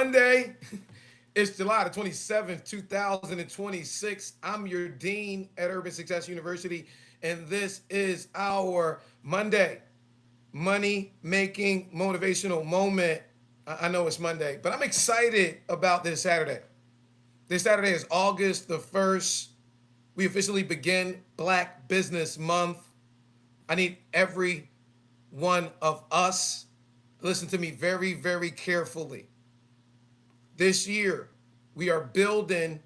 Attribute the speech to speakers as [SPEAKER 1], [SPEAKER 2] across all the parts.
[SPEAKER 1] Monday. It's July the 27th, 2026. I'm your dean at Urban Success University, and this is our Monday money making motivational moment. I know it's Monday, but I'm excited about this Saturday. This Saturday is August the 1st. We officially begin Black Business Month. I need every one of us to listen to me very, very carefully. This year, we are building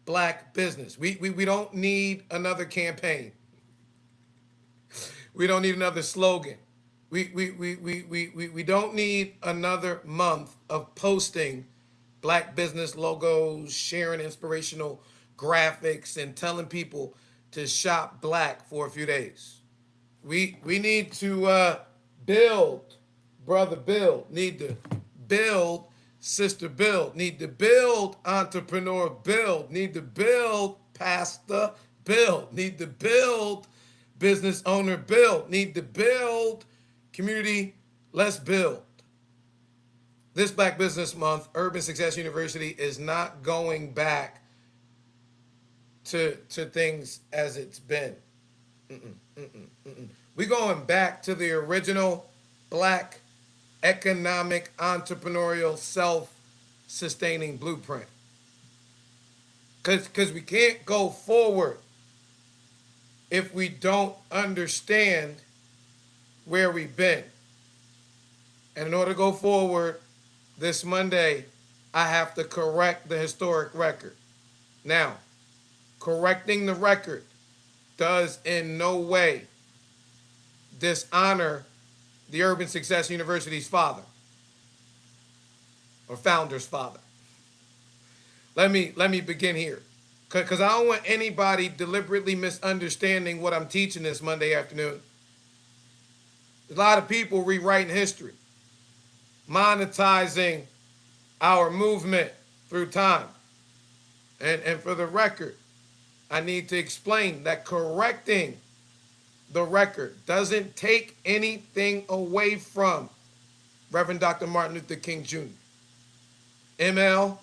[SPEAKER 1] Black business. We don't need another campaign. We don't need another slogan. We don't need another month of posting Black business logos, sharing inspirational graphics, and telling people to shop Black for a few days. We need to build, brother build, need to build, sister build, need to build, entrepreneur build, need to build, pastor build, need to build, business owner build, need to build, community, let's build. This Black Business Month, Urban Success University is not going back to things as it's been. We're going back to the original Black economic, entrepreneurial, self-sustaining blueprint. Because we can't go forward if we don't understand where we've been. And in order to go forward this Monday, I have to correct the historic record. Now, correcting the record does in no way dishonor the Urban Success University's father or founder's father. Let me begin here, because I don't want anybody deliberately misunderstanding what I'm teaching this Monday afternoon. There's a lot of people rewriting history, monetizing our movement through time. And for the record, I need to explain that correcting the record doesn't take anything away from Reverend Dr. Martin Luther King Jr. ML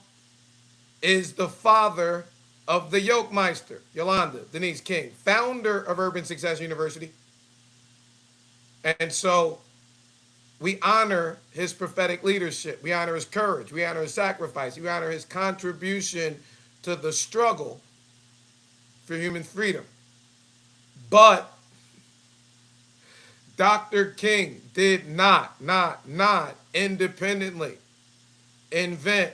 [SPEAKER 1] is the father of the Yokemeister, Yolanda Denise King, founder of Urban Success University. And so we honor his prophetic leadership. We honor his courage. We honor his sacrifice. We honor his contribution to the struggle for human freedom. But Dr. King did not independently invent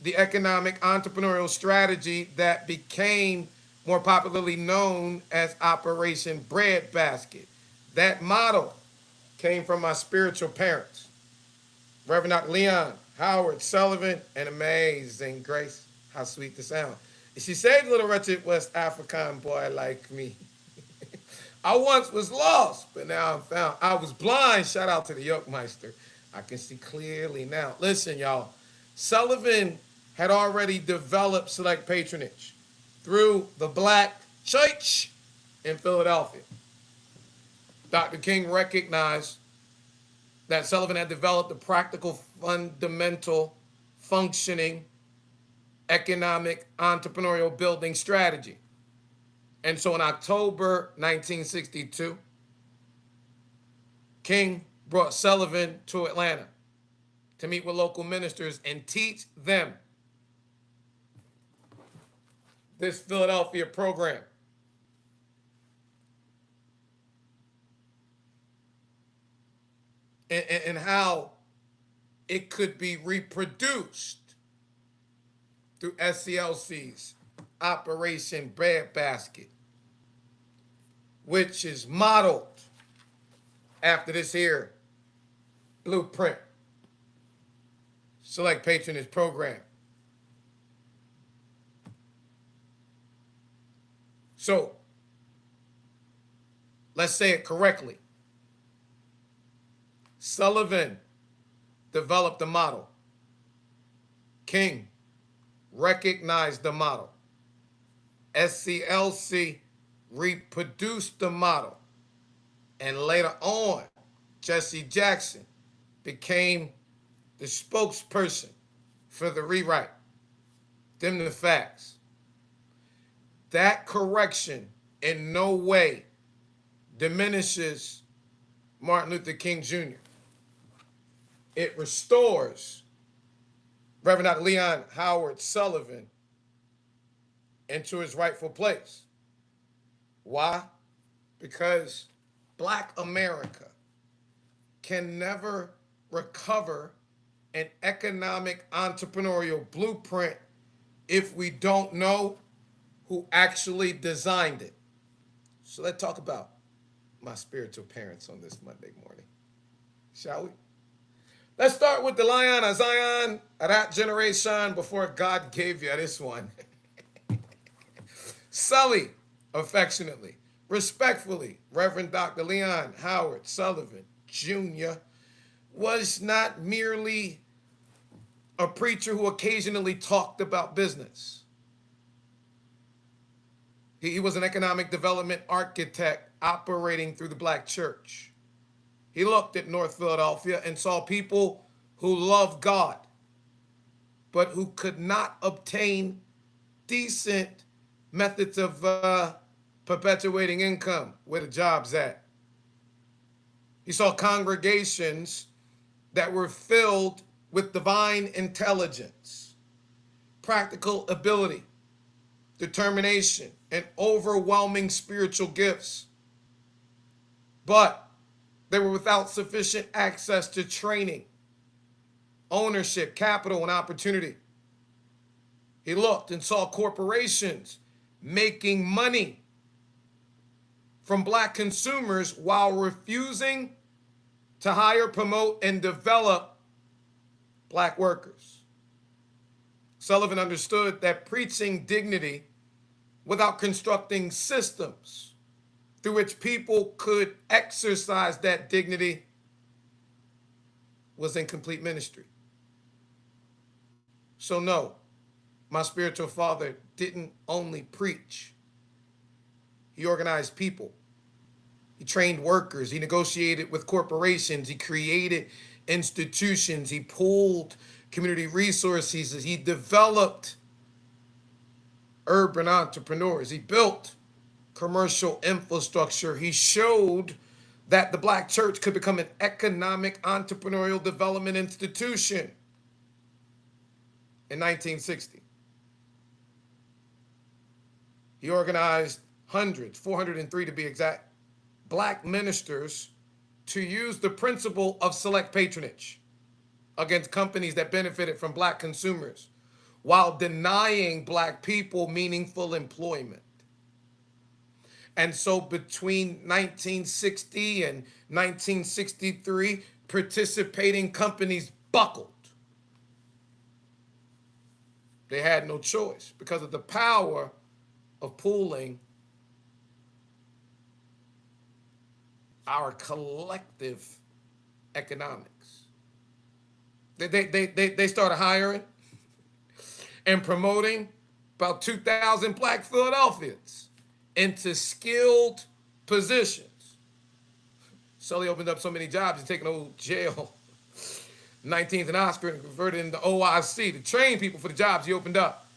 [SPEAKER 1] the economic entrepreneurial strategy that became more popularly known as Operation Breadbasket. That model came from my spiritual parents, Reverend Dr. Leon Howard Sullivan, and Amazing Grace. How sweet the sound. And she saved little wretched West African boy like me. I once was lost, but now I'm found. I was blind. Shout out to the Yokemeister. I can see clearly now. Listen, y'all. Sullivan had already developed select patronage through the Black Church in Philadelphia. Dr. King recognized that Sullivan had developed a practical, fundamental, functioning, economic, entrepreneurial building strategy. And so in October 1962, King brought Sullivan to Atlanta to meet with local ministers and teach them this Philadelphia program. And how it could be reproduced through SCLC's Operation Breadbasket, which is modeled after this here blueprint, select patronage program. So, let's say it correctly. Sullivan developed the model. King recognized the model. SCLC reproduced the model. And later on, Jesse Jackson became the spokesperson for the rewrite. Them the facts. That correction in no way diminishes Martin Luther King Jr. It restores Reverend Dr. Leon Howard Sullivan into his rightful place. Why? Because Black America can never recover an economic entrepreneurial blueprint if we don't know who actually designed it. So let's talk about my spiritual parents on this Monday morning, shall we? Let's start with the Lion of Zion, of that generation before God gave you this one. Sully, affectionately, respectfully, Reverend Dr. Leon Howard Sullivan Jr. was not merely a preacher who occasionally talked about business. He was an economic development architect operating through the Black church. He looked at North Philadelphia and saw people who loved God, but who could not obtain decent methods of perpetuating income where the job's at. He saw congregations that were filled with divine intelligence, practical ability, determination, and overwhelming spiritual gifts. But they were without sufficient access to training, ownership, capital, and opportunity. He looked and saw corporations making money from Black consumers while refusing to hire, promote, and develop Black workers. Sullivan understood that preaching dignity without constructing systems through which people could exercise that dignity was incomplete ministry. So no, my spiritual father didn't only preach. He organized people. He trained workers. He negotiated with corporations. He created institutions. He pooled community resources. He developed urban entrepreneurs. He built commercial infrastructure. He showed that the Black church could become an economic entrepreneurial development institution in 1960. He organized hundreds, 403 to be exact, Black ministers to use the principle of select patronage against companies that benefited from Black consumers while denying Black people meaningful employment. And so between 1960 and 1963, participating companies buckled. They had no choice because of the power of pooling our collective economics. They started hiring and promoting about 2,000 Black Philadelphians into skilled positions. Sully opened up so many jobs, he's taking old jail, 19th and Oscar, and converted into OIC to train people for the jobs he opened up.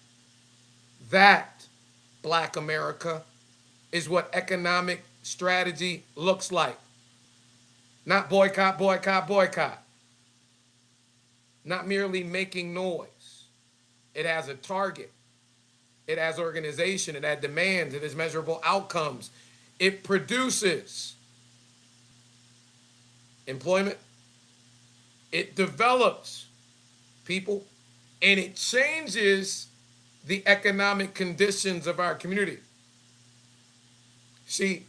[SPEAKER 1] That, Black America, is what economic strategy looks like. Not boycott, boycott, boycott. Not merely making noise. It has a target. It has organization. It has demands. It has measurable outcomes. It produces employment. It develops people. And it changes the economic conditions of our community. See,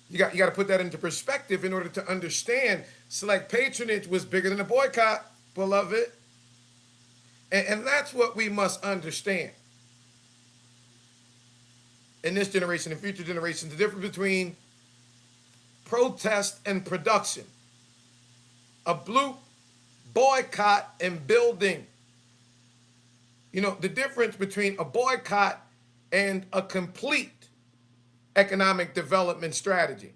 [SPEAKER 1] you got to put that into perspective in order to understand select patronage was bigger than a boycott, beloved. And that's what we must understand. In this generation and future generations, the difference between protest and production. A blue boycott and building. You know, the difference between a boycott and a complete economic development strategy.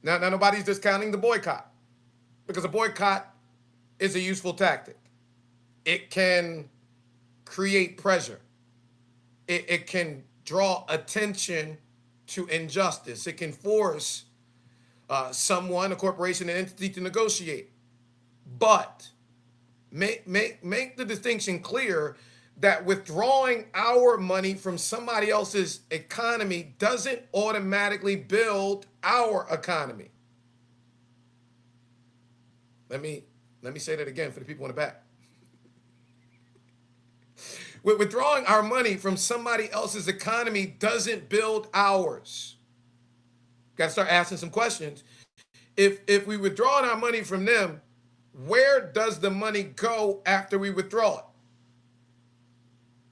[SPEAKER 1] Now nobody's discounting the boycott because a boycott is a useful tactic. It can create pressure. It can draw attention to injustice. It can force someone, a corporation, an entity to negotiate. But make the distinction clear that withdrawing our money from somebody else's economy doesn't automatically build our economy. Let me say that again for the people in the back. With withdrawing our money from somebody else's economy doesn't build ours. Got to start asking some questions. If we withdraw our money from them, where does the money go after we withdraw it?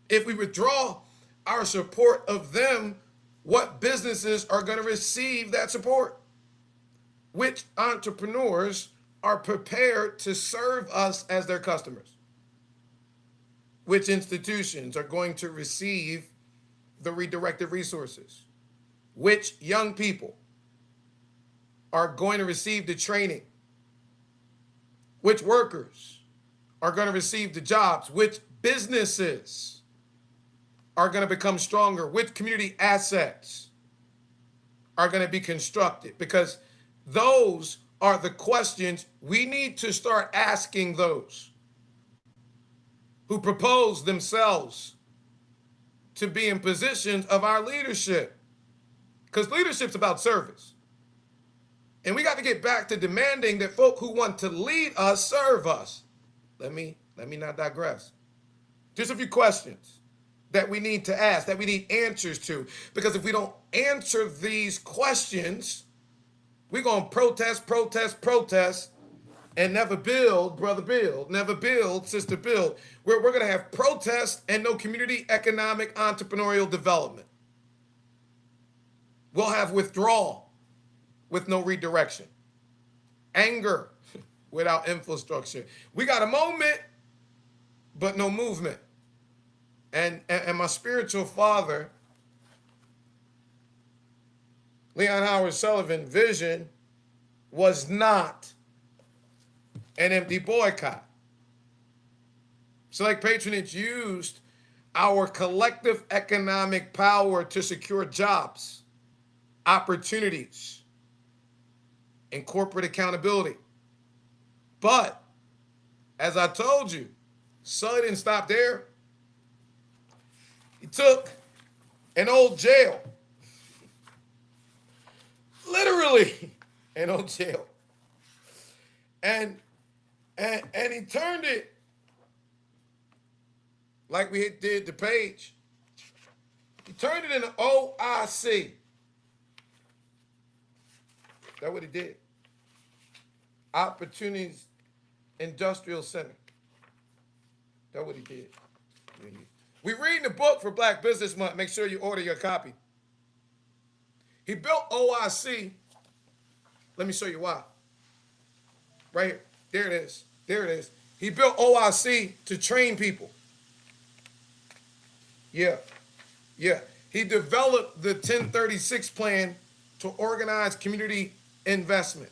[SPEAKER 1] If we withdraw our support of them, what businesses are going to receive that support? Which entrepreneurs are prepared to serve us as their customers? Which institutions are going to receive the redirected resources? Which young people are going to receive the training? Which workers are going to receive the jobs? Which businesses are going to become stronger? Which community assets are going to be constructed? Because those are the questions we need to start asking those who propose themselves to be in positions of our leadership. Because leadership's about service. And we got to get back to demanding that folk who want to lead us serve us. Let me not digress. Just a few questions that we need to ask, that we need answers to. Because if we don't answer these questions, we're going to protest, and never build, brother build, never build, sister build. We're going to have protests and no community, economic, entrepreneurial development. We'll have withdrawal with no redirection. Anger without infrastructure. We got a moment, but no movement. And my spiritual father, Leon Howard Sullivan, vision was not an empty boycott. Select Patronage used our collective economic power to secure jobs, opportunities, and corporate accountability. But, as I told you, Sully didn't stop there. He took an old jail, literally an old jail, and he turned it like we did the page. He turned it into OIC. That's what he did. Opportunities Industrial Center. That's what he did. We reading the book for Black Business Month. Make sure you order your copy. He built OIC. Let me show you why. Right here. There it is. There it is. He built OIC to train people. Yeah. He developed the 1036 plan to organize community investment.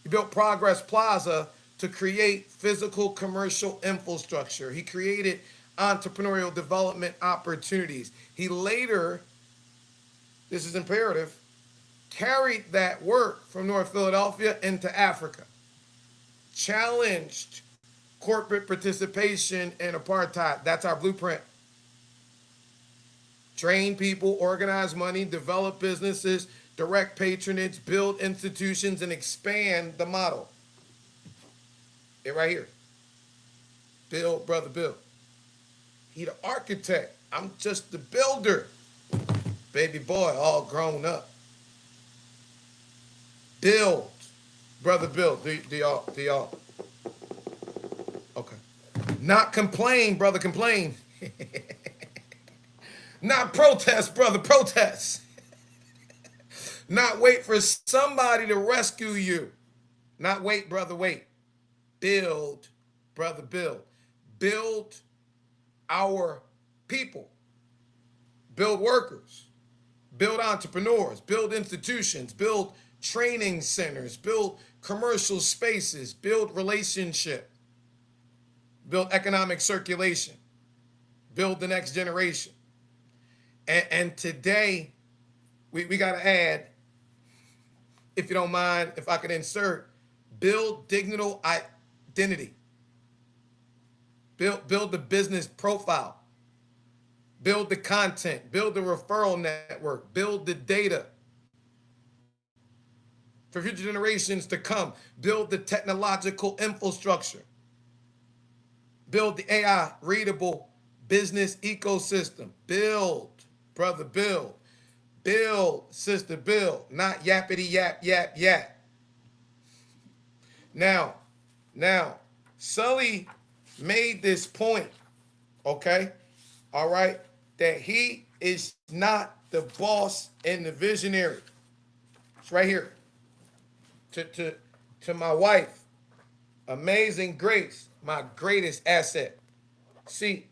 [SPEAKER 1] He built Progress Plaza to create physical commercial infrastructure. He created entrepreneurial development opportunities. He later, this is imperative, carried that work from North Philadelphia into Africa, challenged corporate participation in apartheid. That's our blueprint. Train people, organize money, develop businesses, direct patronage, build institutions, and expand the model. It right here. Build, brother, build. He the architect. I'm just the builder. Baby boy, all grown up. Build, brother, build. Do y'all? Okay. Not complain, brother, complain. Not protest, brother, protest. Not wait for somebody to rescue you. Not wait, brother, wait. Build, brother, build. Build our people. Build workers. Build entrepreneurs. Build institutions. Build training centers. Build commercial spaces. Build relationship. build economic circulation, build the next generation. And today, we got to add, if you don't mind, if I could insert, build digital identity, build the business profile, build the content, build the referral network, build the data for future generations to come, build the technological infrastructure, build the AI readable business ecosystem, build, brother, build, sister, build, not yappity yap, yap, yap. Now, Sully made this point, okay? All right, that he is not the boss and the visionary. It's right here. To my wife, Amazing Grace, my greatest asset. See,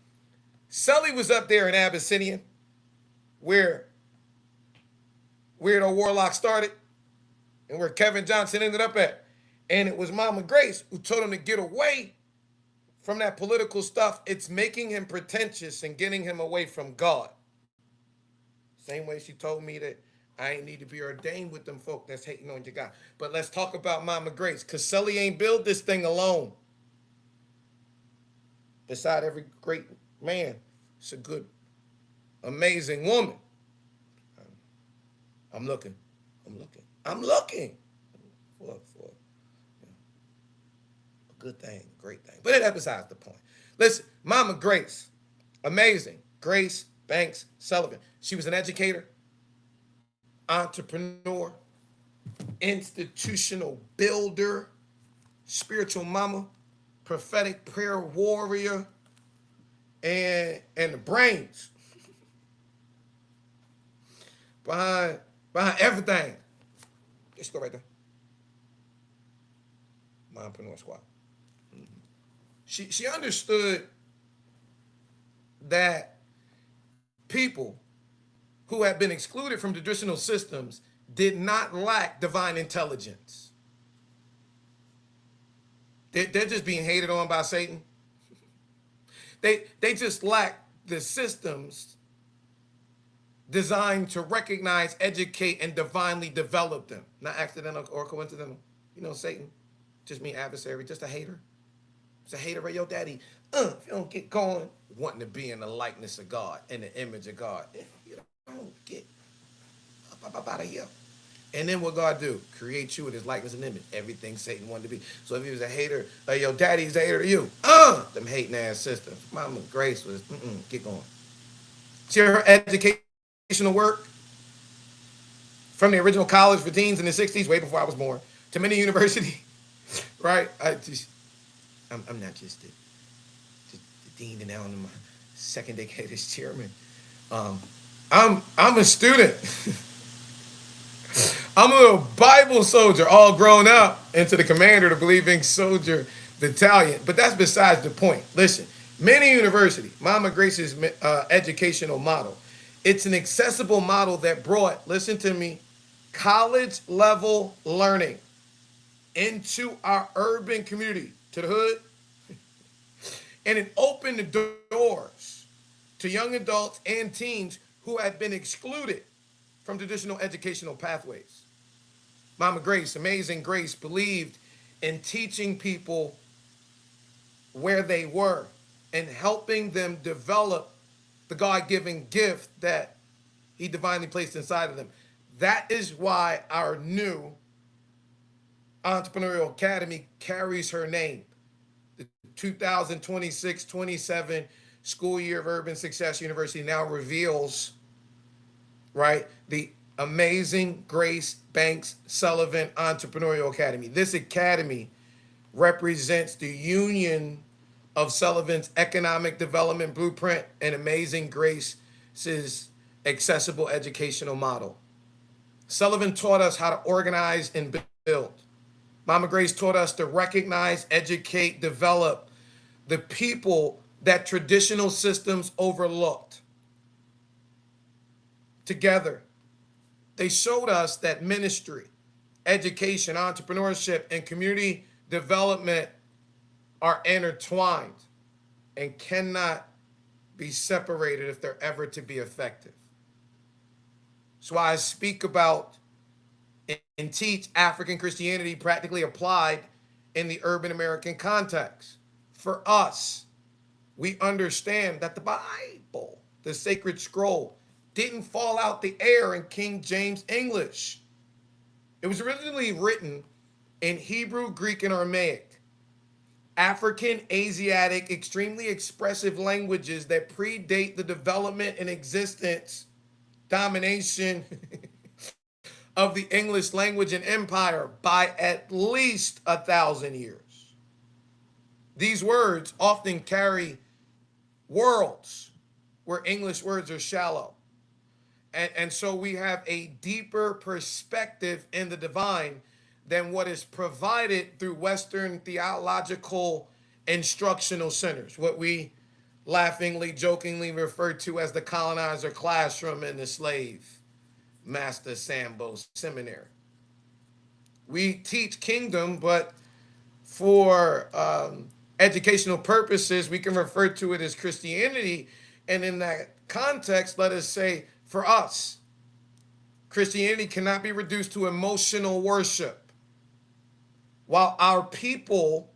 [SPEAKER 1] Sully was up there in Abyssinia, where Weirdo Warlock started, and where Kevin Johnson ended up at. And it was Mama Grace who told him to get away from that political stuff. It's making him pretentious and getting him away from God. Same way she told me that I ain't need to be ordained with them folk that's hating on your God. But let's talk about Mama Grace, because Sully ain't build this thing alone. Beside every great man, it's a good, amazing woman. I'm looking for a good thing, a great thing. But that's besides the point. Listen, Mama Grace, amazing, Grace Banks Sullivan. She was an educator, entrepreneur, institutional builder, spiritual mama, prophetic prayer warrior, and the brains behind everything. Just go right there. Mompreneur Squad. Mm-hmm. She understood that people who had been excluded from traditional systems did not lack divine intelligence. They're just being hated on by Satan. They just lack the systems designed to recognize, educate, and divinely develop them. Not accidental or coincidental. You know, Satan, just me adversary, just a hater. It's a hater of your daddy. If you don't get going, wanting to be in the likeness of God, in the image of God. If you don't get up out of here. And then what God do? Create you with his likeness and image. Everything Satan wanted to be. So if he was a hater of your daddy, he's a hater of you. Them hating ass systems. Mama Grace was, get going. See her educational work from the original college for teens in the 60s, way before I was born, to many university, right? I'm not just the dean, and now I'm my second decade as chairman. I'm a student. I'm a little Bible soldier, all grown up into the commander of the Believing Soldier Battalion. But that's besides the point. Listen, many university, Mama Grace's educational model, it's an accessible model that brought, listen to me, college level learning into our urban community, to the hood, and it opened the doors to young adults and teens who had been excluded from traditional educational pathways. Mama Grace, Amazing Grace, believed in teaching people where they were and helping them develop the God-given gift that he divinely placed inside of them. That is why our new Entrepreneurial Academy carries her name. The 2026-27 school year of Urban Success University now reveals, right, the Amazing Grace Banks Sullivan Entrepreneurial Academy. This academy represents the union of Sullivan's economic development blueprint and Amazing Grace's accessible educational model. Sullivan taught us how to organize and build. Mama Grace taught us to recognize, educate, develop the people that traditional systems overlooked. Together, they showed us that ministry, education, entrepreneurship, and community development are intertwined. and cannot be separated if they're ever to be effective. So I speak about and teach African Christianity practically applied in the urban American context. For us, we understand that the Bible, the sacred scroll, didn't fall out the air in King James English. It was originally written in Hebrew, Greek, and Aramaic, African, Asiatic, extremely expressive languages that predate the development and existence, domination of the English language and empire by at least 1,000 years. These words often carry worlds where English words are shallow. And so we have a deeper perspective in the divine than what is provided through Western theological instructional centers, what we laughingly, jokingly refer to as the colonizer classroom and the slave master Sambo seminary. We teach kingdom, but for educational purposes, we can refer to it as Christianity. And in that context, let us say, for us, Christianity cannot be reduced to emotional worship. While our people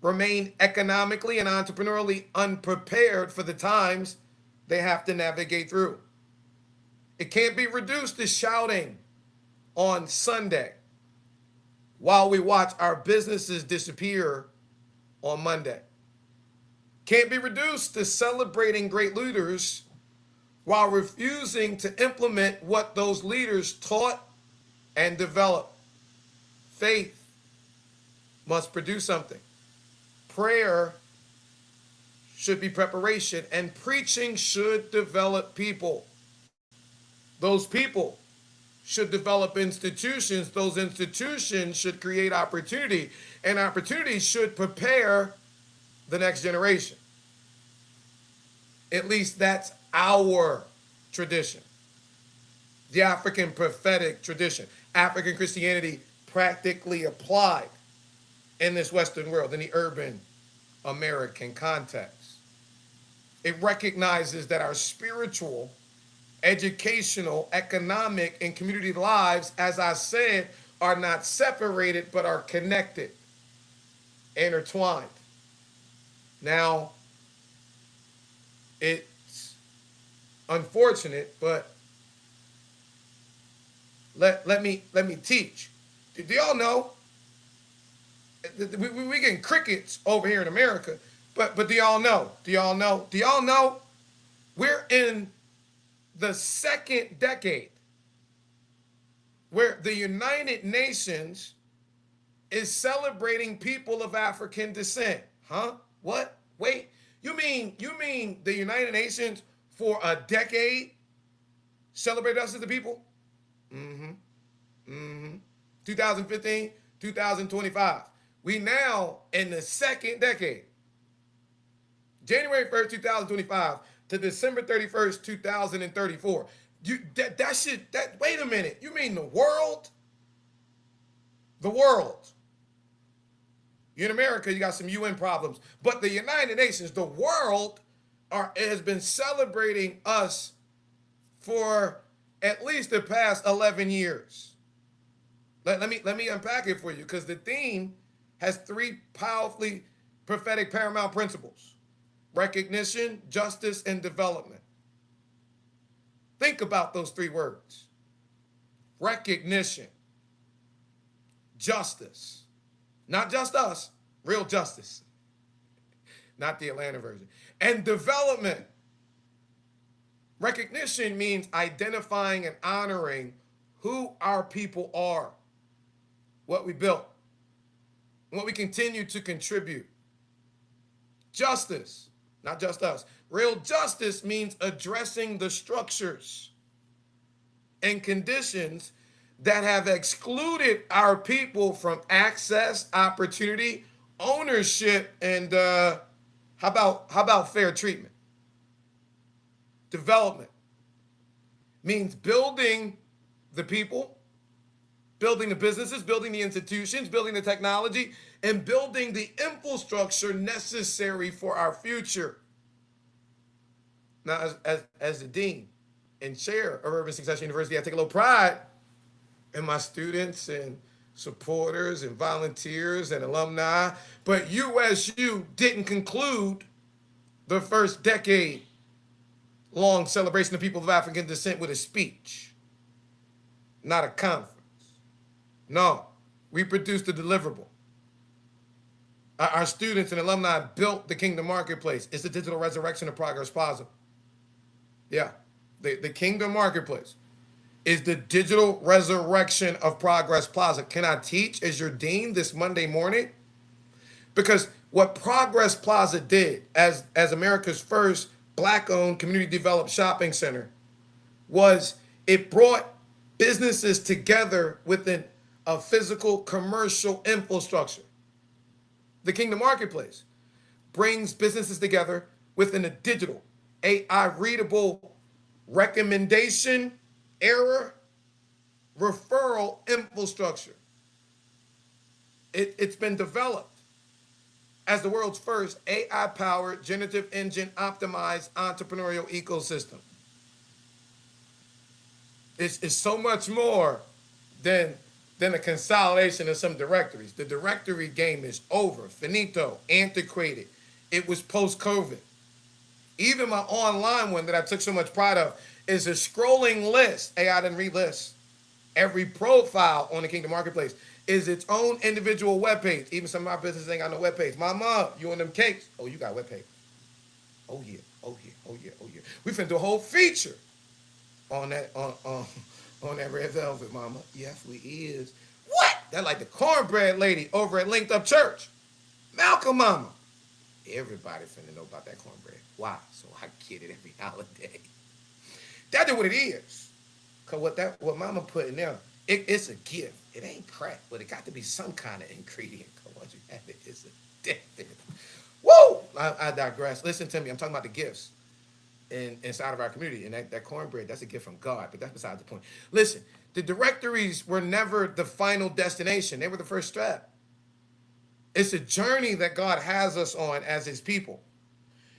[SPEAKER 1] remain economically and entrepreneurially unprepared for the times they have to navigate through. It can't be reduced to shouting on Sunday while we watch our businesses disappear on Monday. Can't be reduced to celebrating great leaders while refusing to implement what those leaders taught and developed. Faith must produce something. Prayer should be preparation, and preaching should develop people. Those people should develop institutions. Those institutions should create opportunity, and opportunity should prepare the next generation. At least that's our tradition. The African prophetic tradition. African Christianity practically applied in this Western world, in the urban American context. It recognizes that our spiritual, educational, economic, and community lives, as I said, are not separated but are connected, intertwined. Now, it's unfortunate, but let me teach. Do y'all know? We getting crickets over here in America, but do y'all know? Do y'all know? Do y'all know? We're in the second decade where the United Nations is celebrating people of African descent. Huh? What? Wait. You mean the United Nations for a decade celebrated us as the people? Mm-hmm. Mm-hmm. 2015, 2025. We now in the second decade. January 1st, 2025 to December 31st, 2034. Wait a minute. You mean the world? The world. In America, you got some UN problems. But the United Nations, the world, has been celebrating us for at least the past 11 years. Let me unpack it for you, because the theme has three powerfully prophetic paramount principles: recognition, justice, and development. Think about those three words: recognition, justice, not just us, real justice, not the Atlanta version, and development. Recognition means identifying and honoring who our people are, what we built, and what we continue to contribute. Justice, not just us. Real justice means addressing the structures and conditions that have excluded our people from access, opportunity, ownership, and how about fair treatment? Development means building the people, building the businesses, building the institutions, building the technology, and building the infrastructure necessary for our future. Now, as the dean and chair of Urban Success University, I take a little pride in my students and supporters and volunteers and alumni. But USU didn't conclude the first decade long celebration of people of African descent with a speech, not a conference. No, we produced a deliverable. Our students and alumni built the Kingdom Marketplace. It's the digital resurrection of Progress Plaza. Yeah, the Kingdom Marketplace is the digital resurrection of Progress Plaza. Can I teach as your dean this Monday morning? Because what Progress Plaza did as America's first Black-owned, community-developed shopping center was it brought businesses together within a physical commercial infrastructure. The Kingdom Marketplace brings businesses together within a digital, AI-readable recommendation, error, referral infrastructure. It's been developed as the world's first AI-powered, generative engine optimized entrepreneurial ecosystem. It's so much more than a consolidation of some directories. The directory game is over, finito, antiquated. It was post-COVID. Even my online one that I took so much pride of is a scrolling list. AI didn't read lists. Every profile on the Kingdom Marketplace is its own individual webpage. Even some of my businesses ain't got no webpage. Mama, you on them cakes? Oh, you got a webpage. Oh yeah, oh yeah, oh yeah, oh yeah. We finna do a whole feature on that on that red velvet, mama. Yes, we is. What? That like the cornbread lady over at Linked Up Church. Malcolm mama. Everybody finna know about that cornbread. Why? So I get it every holiday. That's what it is. Cause what mama put in there, it's a gift. It ain't crack, but it got to be some kind of ingredient. Cause once you have it, it's addictive. Woo! I digress. Listen to me. I'm talking about the gifts inside of our community. And that cornbread, that's a gift from God, but that's beside the point. Listen, the directories were never the final destination. They were the first step. It's a journey that God has us on as his people.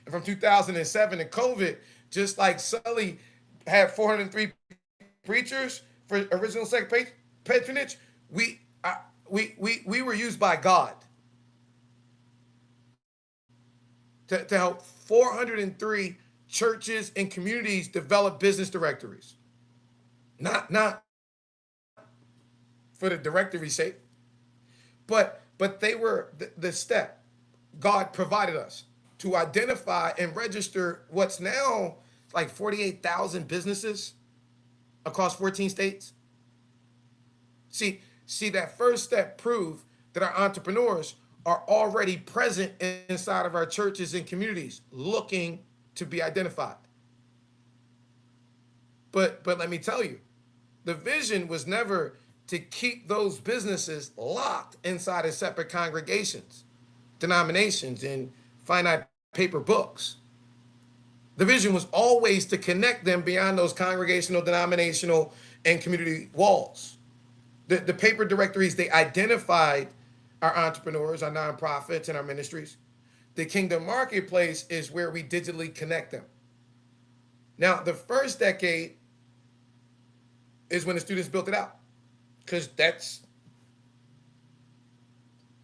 [SPEAKER 1] And from 2007 to COVID, just like Sully had 403 preachers for original sect patronage, we were used by God to help 403 churches and communities develop business directories. Not for the directory's sake, but they were the step God provided us to identify and register what's now like 48,000 businesses across 14 states. See, that first step proved that our entrepreneurs are already present inside of our churches and communities looking to be identified. But let me tell you, the vision was never to keep those businesses locked inside of separate congregations, denominations, and finite paper books. The vision was always to connect them beyond those congregational, denominational, and community walls. The paper directories, they identified our entrepreneurs, our nonprofits, and our ministries. The Kingdom Marketplace is where we digitally connect them. Now, the first decade is when the students built it out, because that's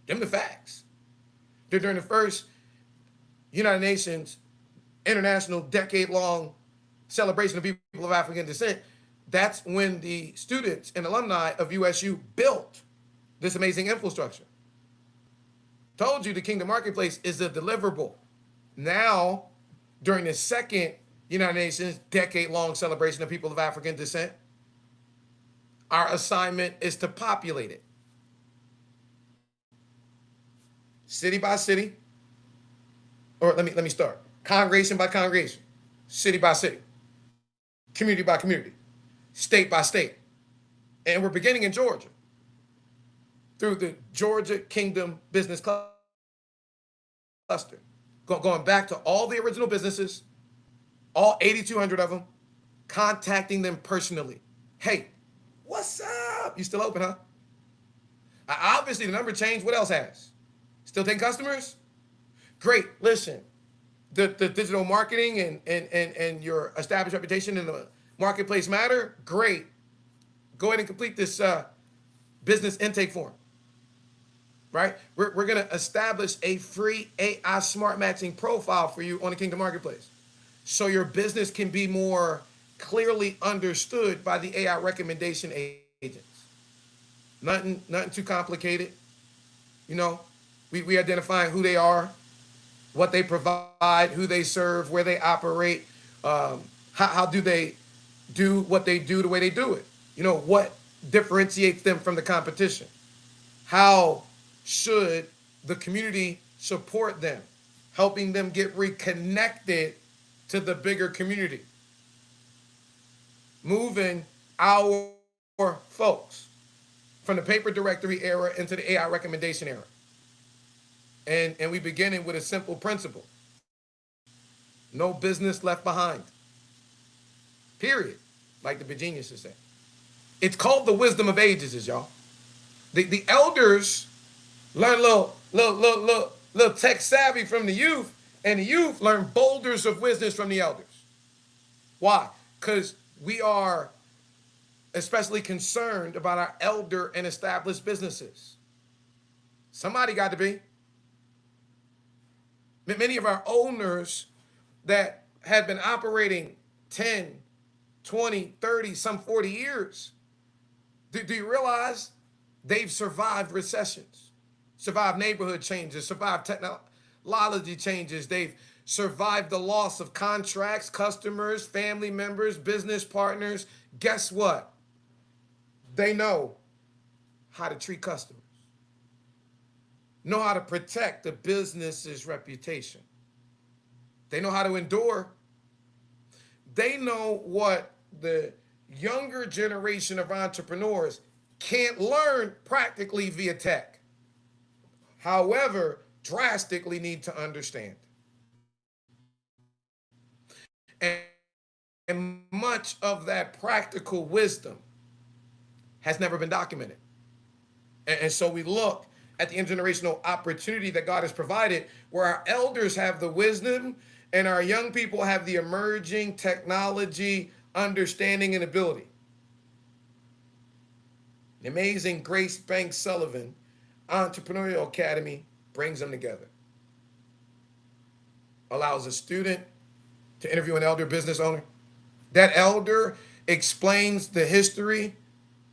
[SPEAKER 1] them the facts. During the first United Nations International decade-long celebration of people of African descent, that's when the students and alumni of USU built this amazing infrastructure. Told you the Kingdom Marketplace is a deliverable. Now, during the second United Nations decade-long celebration of people of African descent, our assignment is to populate it. City by city, or let me start. Congregation by congregation, city by city, community by community, state by state. And we're beginning in Georgia through the Georgia Kingdom Business Cluster. Going back to all the original businesses, all 8,200 of them, contacting them personally. Hey, what's up? You still open, huh? Obviously, the number changed. What else has? Still taking customers? Great. Listen, the digital marketing and your established reputation in the marketplace matter? Great. Go ahead and complete this business intake form, right? We're going to establish a free AI smart matching profile for you on the Kingdom Marketplace so your business can be more clearly understood by the AI recommendation agents. Nothing too complicated. You know, we identifying who they are, what they provide, who they serve, where they operate, how do they do what they do the way they do it. You know, what differentiates them from the competition. How should the community support them, helping them get reconnected to the bigger community, moving our folks from the paper directory era into the AI recommendation era. And we beginning with a simple principle. No business left behind. Period. Like the Virginians say. It's called the wisdom of ages, y'all. The elders learn little tech savvy from the youth, and the youth learn boulders of wisdom from the elders. Why? Because we are especially concerned about our elder and established businesses. Somebody got to be. Many of our owners that had been operating 10, 20, 30, some 40 years, do you realize they've survived recessions, survived neighborhood changes, survived technology changes. They've survived the loss of contracts, customers, family members, business partners. Guess what? They know how to treat customers, know how to protect the business's reputation. They know how to endure. They know what the younger generation of entrepreneurs can't learn practically via tech. However, drastically need to understand. And much of that practical wisdom has never been documented. And so we look at the intergenerational opportunity that God has provided, where our elders have the wisdom and our young people have the emerging technology, understanding, and ability. The amazing Grace Banks Sullivan Entrepreneurial Academy brings them together. Allows a student to interview an elder business owner. That elder explains the history,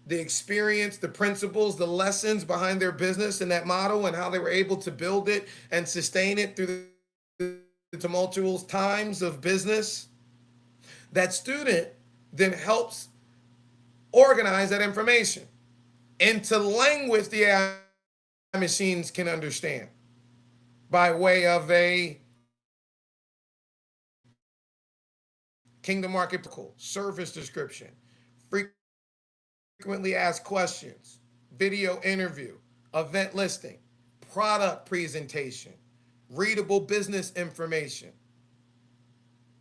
[SPEAKER 1] the experience, the principles, the lessons behind their business and that model and how they were able to build it and sustain it through the tumultuous times of business. That student then helps organize that information into language the AI machines can understand by way of a Kingdom Market service description, frequently asked questions, video interview, event listing, product presentation, readable business information.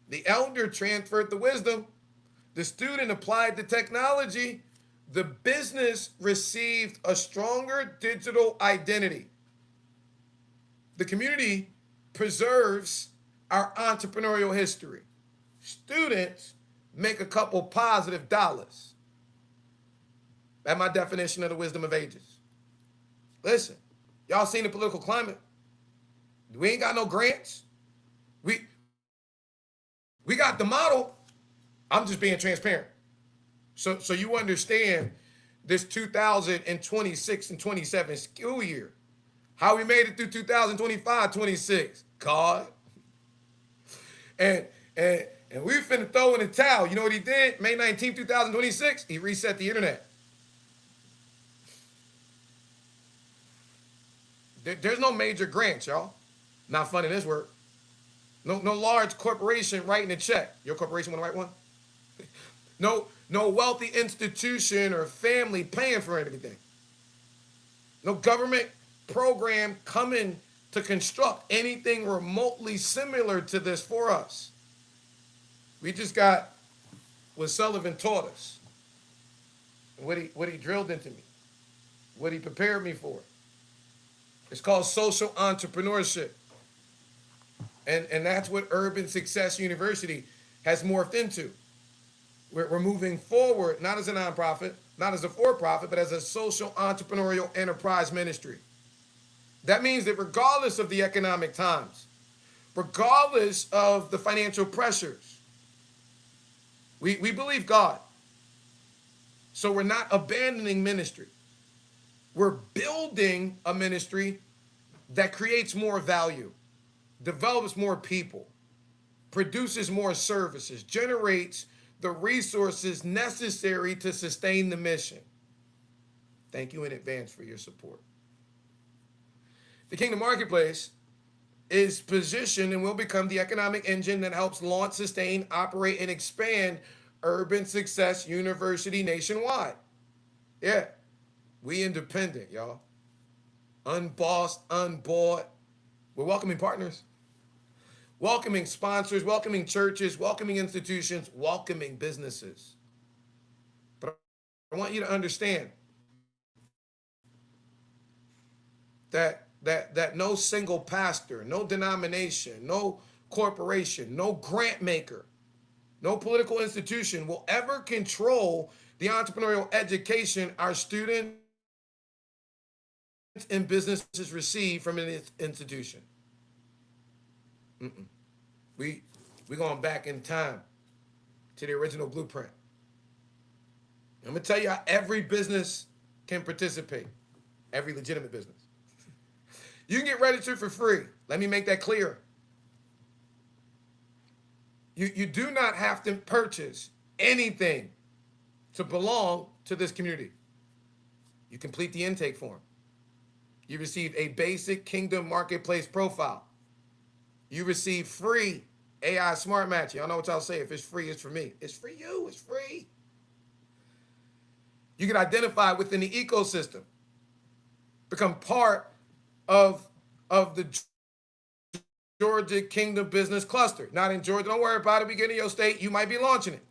[SPEAKER 1] The elder transferred the wisdom. The student applied the technology. The business received a stronger digital identity. The community preserves our entrepreneurial history. Students make a couple positive dollars. That's my definition of the wisdom of ages. Listen, y'all seen the political climate. We ain't got no grants. We got the model. I'm just being transparent. So you understand this 2026 and 27 school year. How we made it through 2025, 26. God. And we finna throw in the towel. You know what he did? May 19th, 2026, he reset the internet. There's no major grants, y'all. Not funding this work. No large corporation writing a check. Your corporation want to write one? No wealthy institution or family paying for anything. No government program coming to construct anything remotely similar to this for us. We just got what Sullivan taught us, what he drilled into me, what he prepared me for. It's called social entrepreneurship. And that's what Urban Success University has morphed into. We're moving forward, not as a nonprofit, not as a for-profit, but as a social entrepreneurial enterprise ministry. That means that regardless of the economic times, regardless of the financial pressures, we believe God. So we're not abandoning ministry. We're building a ministry that creates more value, develops more people, produces more services, generates the resources necessary to sustain the mission. Thank you in advance for your support. The Kingdom Marketplace is positioned and will become the economic engine that helps launch, sustain, operate, and expand Urban Success University nationwide. Yeah, we independent, y'all. Unbossed, unbought. We're welcoming partners, welcoming sponsors, welcoming churches, welcoming institutions, welcoming businesses. But I want you to understand that no single pastor, no denomination, no corporation, no grant maker, no political institution will ever control the entrepreneurial education our students and businesses receive from an institution. Mm-mm. We're going back in time to the original blueprint. I'm going to tell you how every business can participate, every legitimate business. You can get registered for free. Let me make that clear. You do not have to purchase anything to belong to this community. You complete the intake form. You receive a basic Kingdom Marketplace profile. You receive free AI Smart Match. Y'all know what y'all say. If it's free, it's for me. It's for you. It's free. You get identified within the ecosystem. Become part of the Georgia Kingdom Business Cluster. Not in Georgia. Don't worry about it. We get in your state. You might be launching it.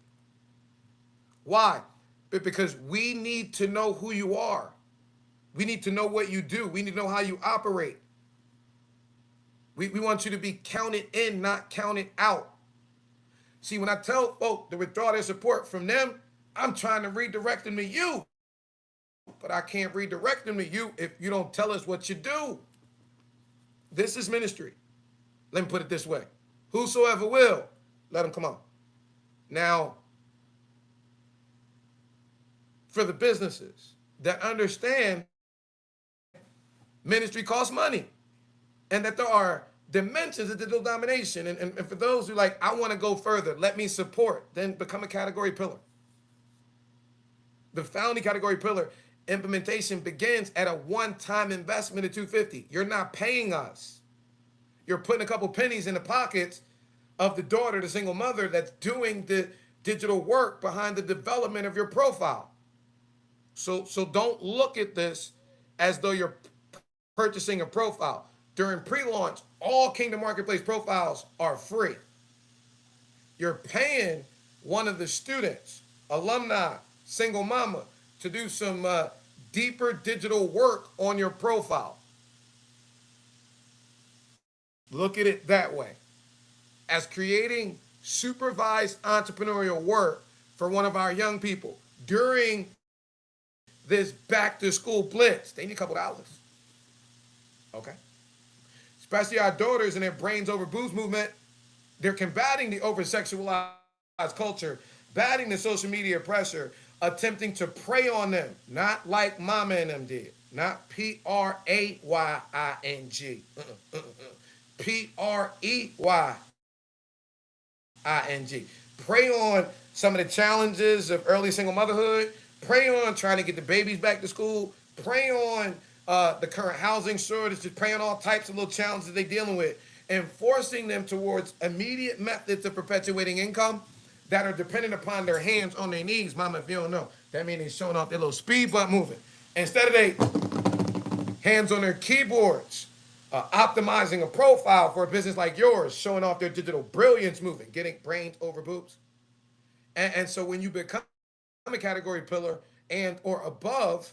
[SPEAKER 1] Why? Because we need to know who you are. We need to know what you do. We need to know how you operate. We want you to be counted in, not counted out. See, when I tell folk to withdraw their support from them, I'm trying to redirect them to you. But I can't redirect them to you if you don't tell us what you do. This is ministry. Let me put it this way. Whosoever will, let them come on. Now, for the businesses that understand ministry costs money and that there are dimensions of digital domination, and for those who like, I want to go further, let me support, then become a category pillar. The founding category pillar implementation begins at a one-time investment of $250. You're not paying us. You're putting a couple pennies in the pockets of the daughter, the single mother that's doing the digital work behind the development of your profile. So don't look at this as though you're purchasing a profile. During pre-launch, all Kingdom Marketplace profiles are free. You're paying one of the students, alumni, single mama, to do some deeper digital work on your profile. Look at it that way. As creating supervised entrepreneurial work for one of our young people during this back to school blitz. They need a couple dollars. Okay. Especially our daughters and their brains over boobs movement. They're combating the over sexualized culture, batting the social media pressure, attempting to prey on them, not like Mama and them did. Not Praying. Preying. Prey on some of the challenges of early single motherhood. Prey on trying to get the babies back to school. Prey on the current housing shortage. Just prey on all types of little challenges they're dealing with. And forcing them towards immediate methods of perpetuating income that are dependent upon their hands on their knees. Mama, if you don't know, that means they're showing off their little speed bump moving. Instead of they hands on their keyboards, optimizing a profile for a business like yours, showing off their digital brilliance moving, getting brains over boobs. And so when you become a category pillar and or above,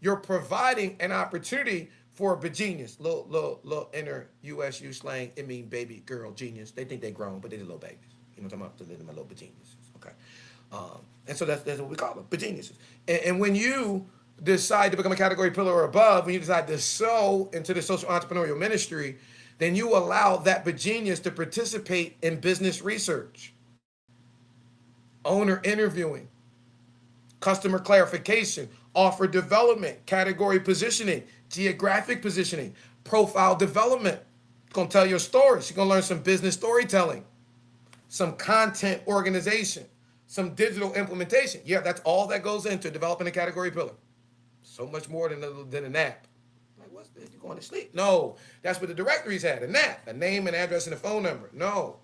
[SPEAKER 1] you're providing an opportunity for a genius. Little inner USU slang. It mean baby girl genius. They think they grown, but they're little babies. You know what I'm talking about? They're my little geniuses. Okay. And so that's what we call them, geniuses. And when you decide to become a category pillar or above, when you decide to sow into the social entrepreneurial ministry, then you allow that genius to participate in business research, owner interviewing, customer clarification, offer development, category positioning, geographic positioning, profile development. It's gonna tell your story. She's gonna learn some business storytelling, some content organization, some digital implementation. Yeah, that's all that goes into developing a category pillar. So much more than an app. Like, what's this? You going to sleep? No, that's what the directories had, a NAP, a name and address and a phone number. No,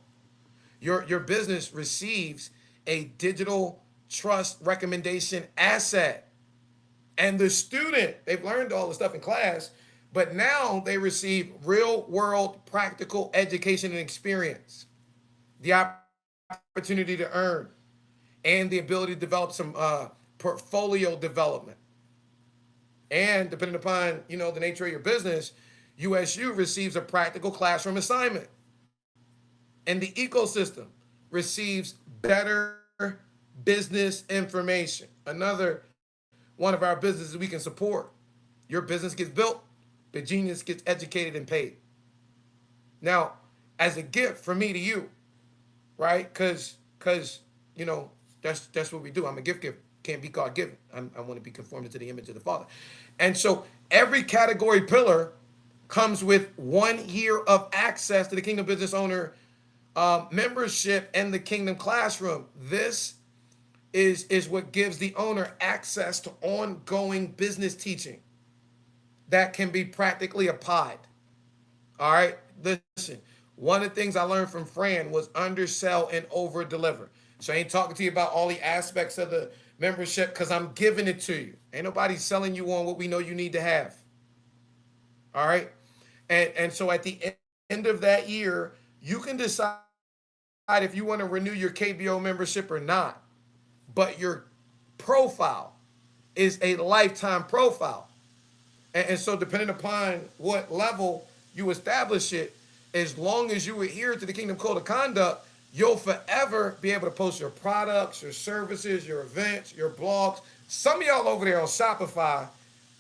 [SPEAKER 1] your business receives a digital trust recommendation asset. And the student, they've learned all the stuff in class, but now they receive real world practical education and experience, the opportunity to earn, and the ability to develop some portfolio development. And depending upon, the nature of your business, USU receives a practical classroom assignment. And the ecosystem receives better business information. Another one of our businesses we can support. Your business gets built, the genius gets educated and paid. Now, as a gift from me to you, right? Because that's what we do. I'm a gift giver. Can't be God given. I want to be conformed to the image of the Father. And so every category pillar comes with 1 year of access to the Kingdom Business Owner membership and the Kingdom Classroom. This is what gives the owner access to ongoing business teaching that can be practically applied. All right, listen. One of the things I learned from Fran was undersell and over deliver. So I ain't talking to you about all the aspects of the membership because I'm giving it to you. Ain't nobody selling you on what we know you need to have. All right, and so at the end of that year, you can decide if you want to renew your KBO membership or not. But your profile is a lifetime profile. And so depending upon what level you establish it, as long as you adhere to the Kingdom Code of Conduct, you'll forever be able to post your products, your services, your events, your blogs. Some of y'all over there on Shopify,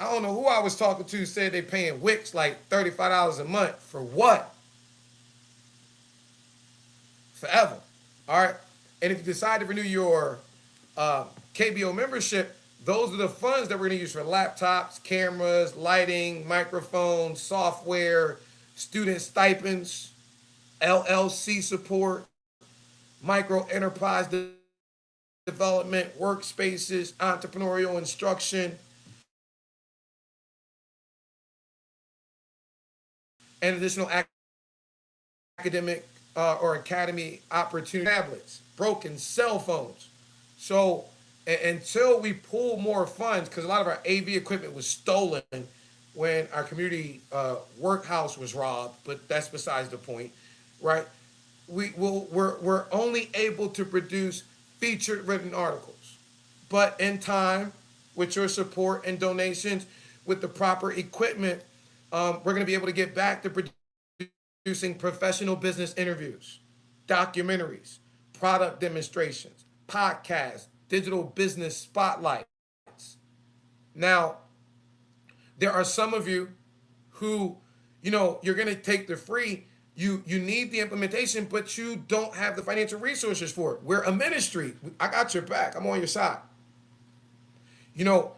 [SPEAKER 1] I don't know who I was talking to, said they paying Wix like $35 a month. For what? Forever. All right. And if you decide to renew your KBO membership, those are the funds that we're going to use for laptops, cameras, lighting, microphones, software, student stipends, LLC support, micro enterprise development, workspaces, entrepreneurial instruction, and additional academic or academy opportunity tablets, broken cell phones. So until we pull more funds, because a lot of our AV equipment was stolen when our community workhouse was robbed, but that's besides the point, right? We're only able to produce featured written articles, but in time, with your support and donations, with the proper equipment, we're going to be able to get back to producing professional business interviews, documentaries, product demonstrations, podcasts, digital business spotlights. Now, there are some of you who, you're going to take the free. You need the implementation, but you don't have the financial resources for it. We're a ministry. I got your back. I'm on your side. You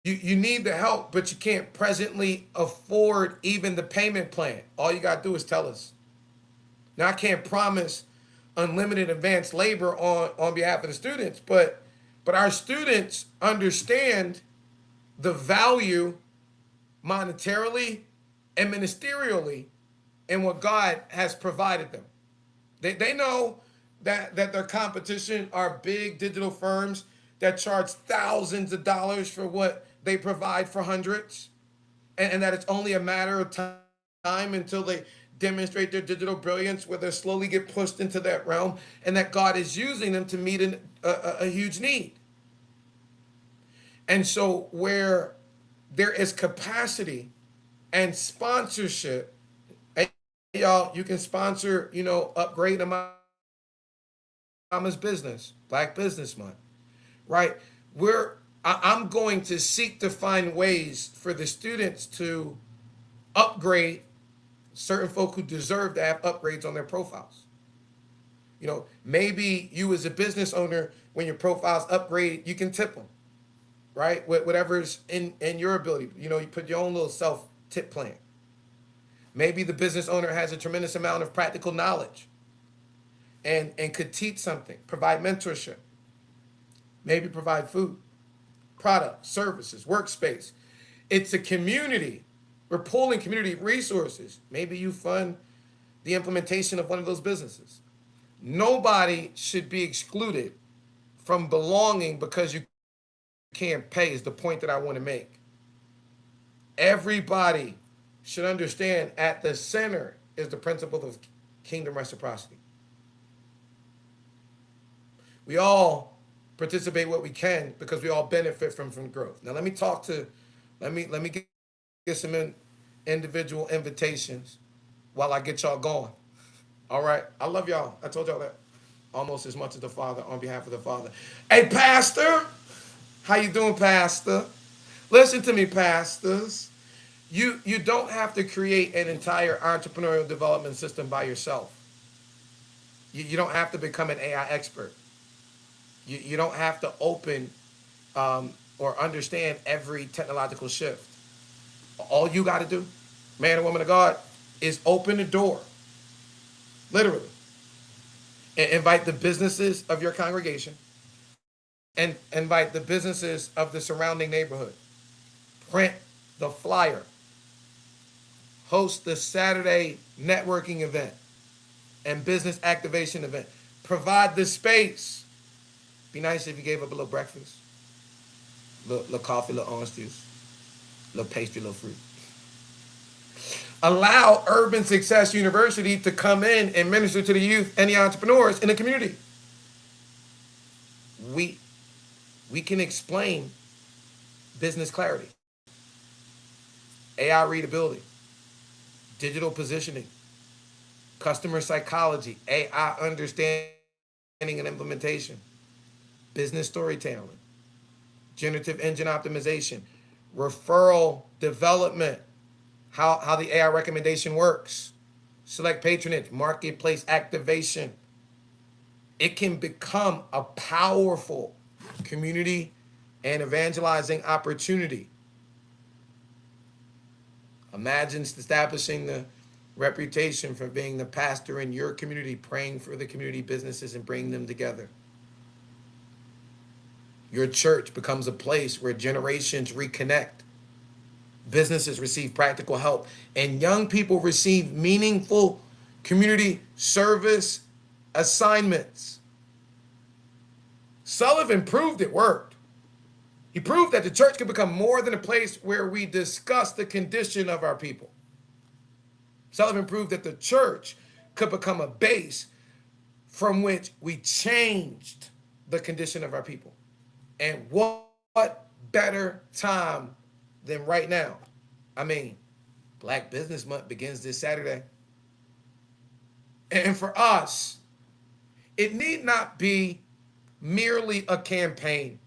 [SPEAKER 1] need the help, but you can't presently afford even the payment plan. All you got to do is tell us. Now, I can't promise unlimited advanced labor on behalf of the students, but our students understand the value monetarily and ministerially in what God has provided them. They know that their competition are big digital firms that charge thousands of dollars for what they provide for hundreds, and that it's only a matter of time until they demonstrate their digital brilliance, where they slowly get pushed into that realm, and that God is using them to meet a huge need. And so where there is capacity, And sponsorship. Hey, y'all, you can sponsor, upgrade mama's business, Black Business Month, right? I'm going to seek to find ways for the students to upgrade certain folk who deserve to have upgrades on their profiles. Maybe you as a business owner, when your profile's upgraded, you can tip them, right? Whatever's in your ability. You put your own little self tip plan. Maybe the business owner has a tremendous amount of practical knowledge and could teach something, provide mentorship, maybe provide food, products, services, workspace. It's a community. We're pulling community resources. Maybe you fund the implementation of one of those businesses. Nobody should be excluded from belonging because you can't pay, is the point that I want to make. Everybody should understand at the center is the principle of kingdom reciprocity. We all participate what we can because we all benefit from growth. Now let me get some individual invitations while I get y'all going. All right. I love y'all. I told y'all that almost as much as the Father, on behalf of the Father. Hey, Pastor. How you doing, Pastor? Listen to me, pastors. You don't have to create an entire entrepreneurial development system by yourself. You don't have to become an AI expert. You don't have to open or understand every technological shift. All you got to do, man and woman of God, is open the door, literally, and invite the businesses of your congregation and invite the businesses of the surrounding neighborhood. Print the flyer. Host the Saturday networking event and business activation event. Provide the space. Be nice if you gave up a little breakfast, little coffee, little orange juice, little pastry, little fruit. Allow Urban Success University to come in and minister to the youth and the entrepreneurs in the community. We can explain business clarity, AI readability, digital positioning, customer psychology, AI understanding and implementation, business storytelling, generative engine optimization, referral development, how the AI recommendation works, select patronage, marketplace activation. It can become a powerful community and evangelizing opportunity. Imagine establishing the reputation for being the pastor in your community, praying for the community businesses and bringing them together. Your church becomes a place where generations reconnect, businesses receive practical help, and young people receive meaningful community service assignments. Sullivan proved it worked. He proved that the church could become more than a place where we discuss the condition of our people. Sullivan proved that the church could become a base from which we changed the condition of our people. And what better time than right now? I mean, Black Business Month begins this Saturday. And for us, it need not be merely a campaign.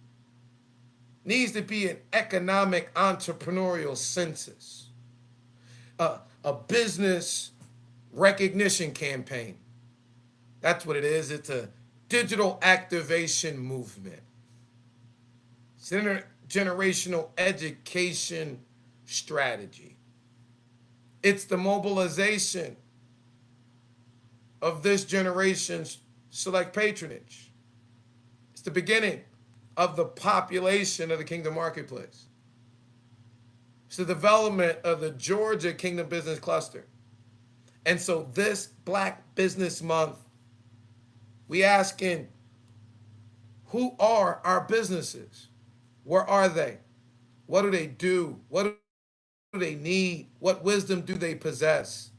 [SPEAKER 1] It needs to be an economic entrepreneurial census, a business recognition campaign. That's what it is. It's a digital activation movement. It's an intergenerational education strategy. It's the mobilization of this generation's select patronage. It's the beginning of the population of the Kingdom Marketplace. It's the development of the Georgia Kingdom Business Cluster. And so this Black Business Month, we asking, who are our businesses? Where are they? What do they do? What do they need? What wisdom do they possess?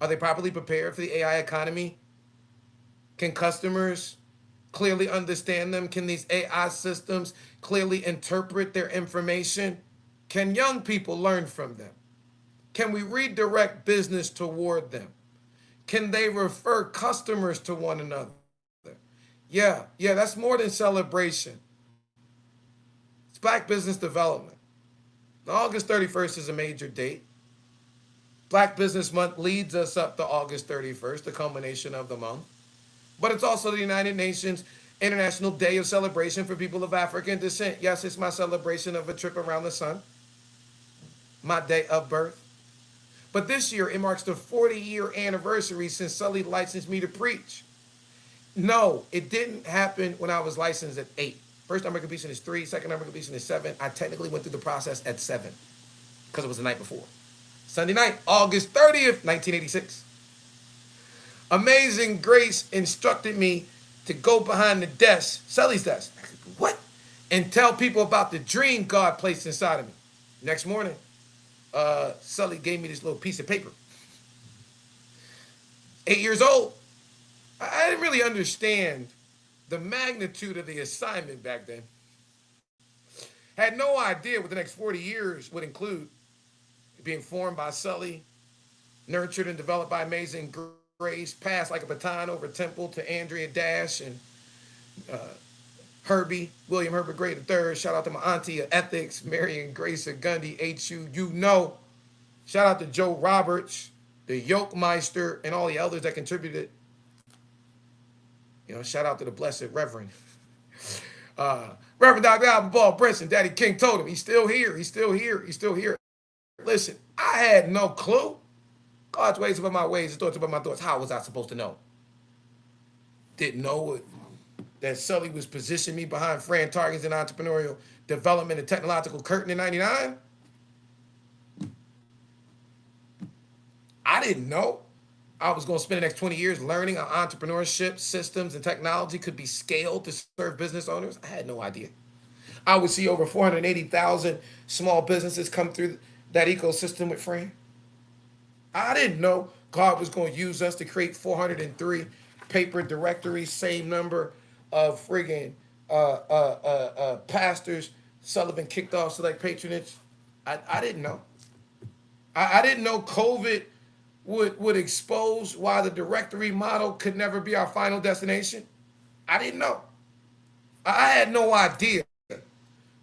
[SPEAKER 1] Are they properly prepared for the AI economy? Can customers clearly understand them? Can these AI systems clearly interpret their information? Can young people learn from them? Can we redirect business toward them? Can they refer customers to one another? Yeah, that's more than celebration. It's Black business development. August 31st is a major date. Black Business Month leads us up to August 31st, the culmination of the month. But it's also the United Nations International Day of Celebration for People of African Descent. Yes, it's my celebration of a trip around the sun, my day of birth. But this year, it marks the 40-year anniversary since Sully licensed me to preach. No, it didn't happen when I was licensed at 8. First number completion is 3, second number completion is 7. I technically went through the process at 7 because it was the night before. Sunday night, August 30th, 1986. Amazing Grace instructed me to go behind the desk, Sully's desk. What? And tell people about the dream God placed inside of me. Next morning, Sully gave me this little piece of paper. 8 years old. I didn't really understand the magnitude of the assignment back then. Had no idea what the next 40 years would include. Being formed by Sully, nurtured and developed by Amazing Grace, passed like a baton over Temple to Andrea Dash and Herbie, William Herbert Gray III. Shout out to my auntie of ethics, Marion Grace of Gundy, HU, you know. Shout out to Joe Roberts, the Yolkmeister, and all the elders that contributed. You know, shout out to the Blessed Reverend. Reverend Dr. Alvin Ball Brinson, Daddy King told him, he's still here, he's still here, he's still here. Listen, I had no clue. God's ways above my ways, his thoughts above my thoughts. How was I supposed to know? Didn't know that Sully was positioning me behind Fran Targens in entrepreneurial development and technological curtain in 99. I didn't know I was going to spend the next 20 years learning how entrepreneurship, systems, and technology could be scaled to serve business owners. I had no idea. I would see over 480,000 small businesses come through that ecosystem with Fran. I didn't know God was going to use us to create 403 paper directories, same number of friggin' pastors Sullivan kicked off select patronage. I didn't know. I didn't know COVID would expose why the directory model could never be our final destination. I didn't know. I had no idea